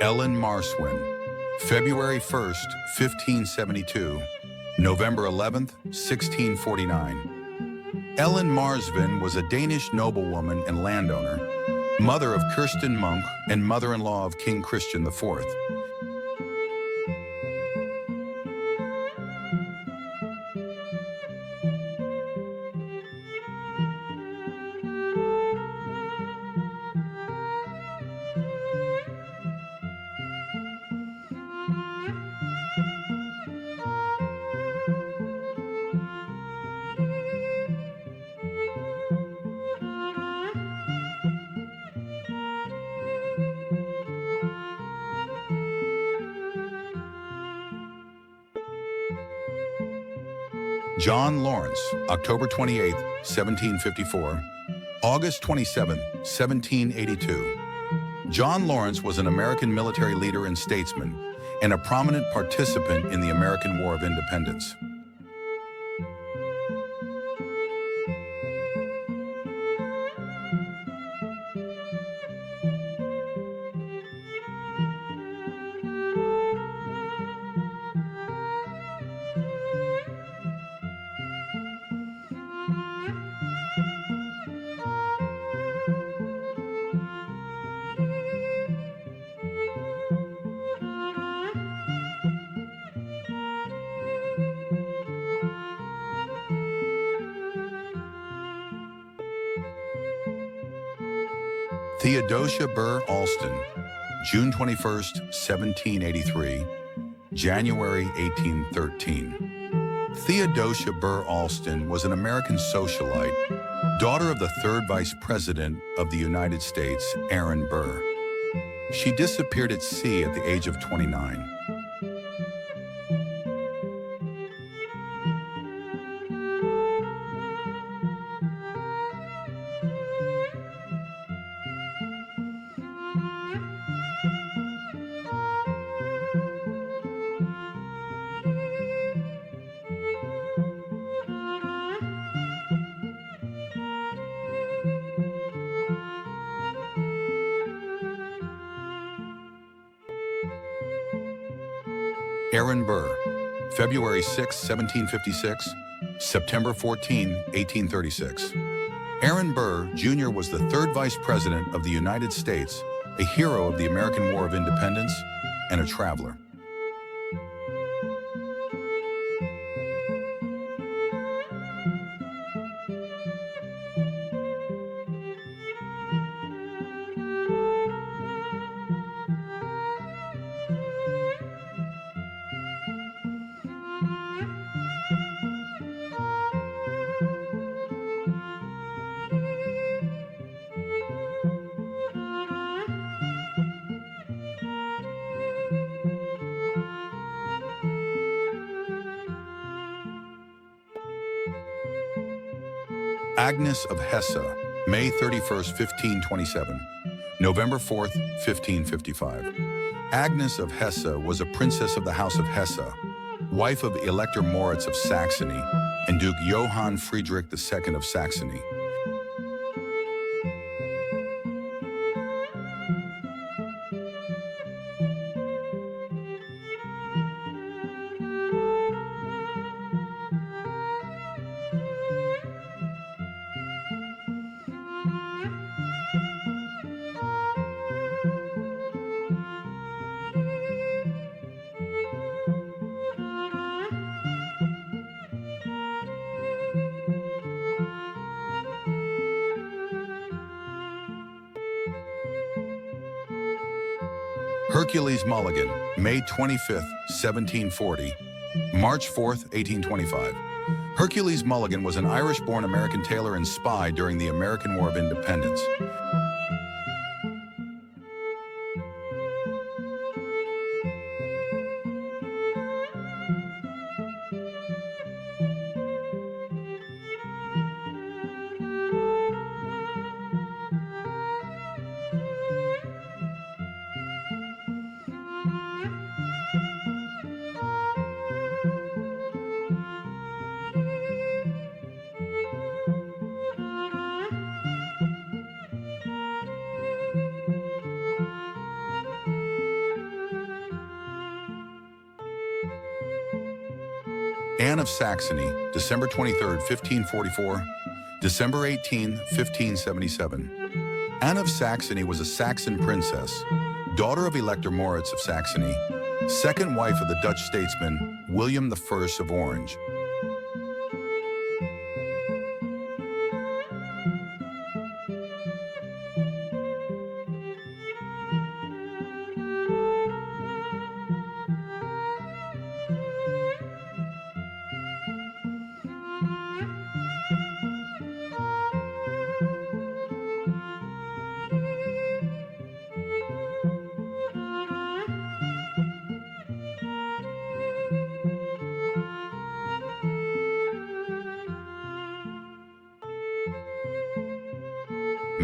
Ellen Marswin, February 1st, 1572, November 11th, 1649. Ellen Marsvin was a Danish noblewoman and landowner, mother of Kirsten Munk and mother-in-law of King Christian IV. John Lawrence, October 28, 1754, August 27, 1782. John Lawrence was an American military leader and statesman, and a prominent participant in the American War of Independence. Theodosia Burr Alston, June 21, 1783, January 1813. Theodosia Burr Alston was an American socialite, daughter of the third Vice President of the United States, Aaron Burr. She disappeared at sea at the age of 29. Aaron Burr, February 6, 1756, September 14, 1836. Aaron Burr, Jr. was the third Vice President of the United States, a hero of the American War of Independence, and a traveler. Agnes of Hesse, May 31, 1527, November 4, 1555. Agnes of Hesse was a princess of the House of Hesse, wife of Elector Moritz of Saxony and Duke Johann Friedrich II of Saxony. Hercules Mulligan, May 25, 1740, March 4, 1825. Hercules Mulligan was an Irish-born American tailor and spy during the American War of Independence. Anne of Saxony, December 23, 1544, December 18, 1577. Anne of Saxony was a Saxon princess, daughter of Elector Moritz of Saxony, second wife of the Dutch statesman William I of Orange.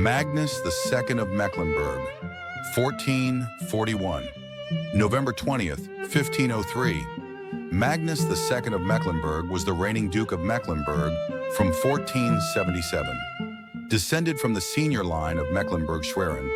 Magnus II of Mecklenburg, 1441. November 20th, 1503. Magnus II of Mecklenburg was the reigning Duke of Mecklenburg from 1477, descended from the senior line of Mecklenburg-Schwerin.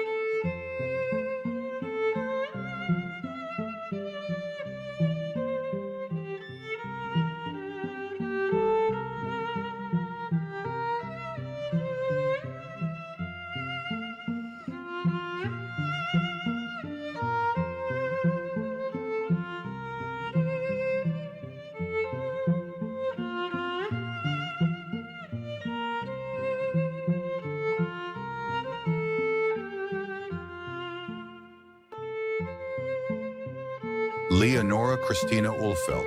Leonora Christina Ulfeldt,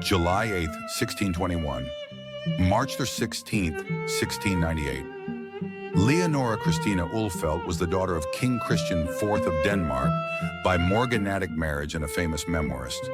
July 8, 1621. March 16, 1698. Leonora Christina Ulfeldt was the daughter of King Christian IV of Denmark by morganatic marriage and a famous memoirist.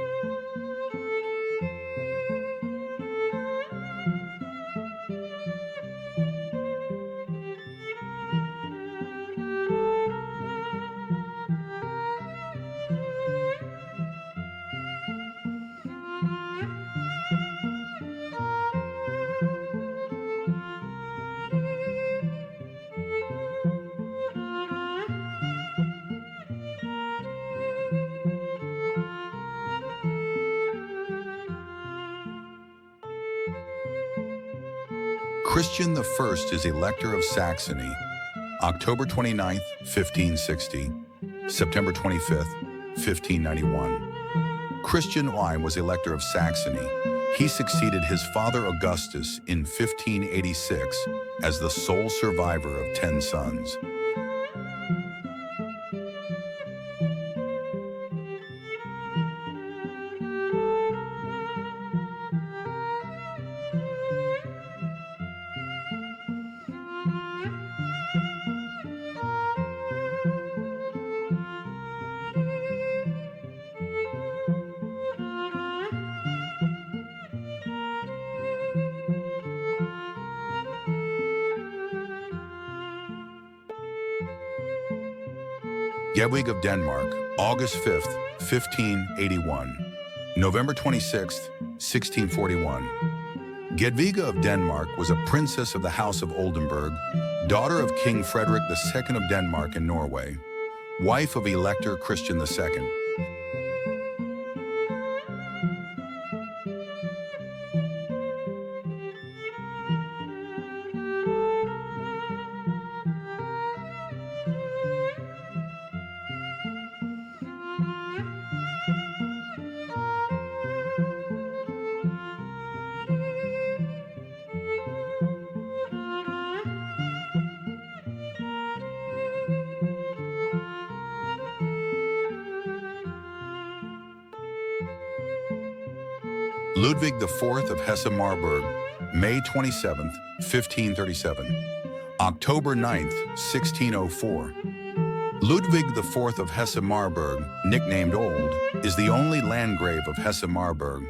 Christian I is Elector of Saxony, October 29, 1560, September 25, 1591. Christian I was Elector of Saxony. He succeeded his father Augustus in 1586 as the sole survivor of 10 sons. Gedwig of Denmark, August 5th, 1581. November 26th, 1641. Gedwiga of Denmark was a princess of the House of Oldenburg, daughter of King Frederick II of Denmark and Norway, wife of Elector Christian II. Ludwig IV of Hesse-Marburg, May 27, 1537. October 9, 1604. Ludwig IV of Hesse-Marburg, nicknamed Old, is the only Landgrave of Hesse-Marburg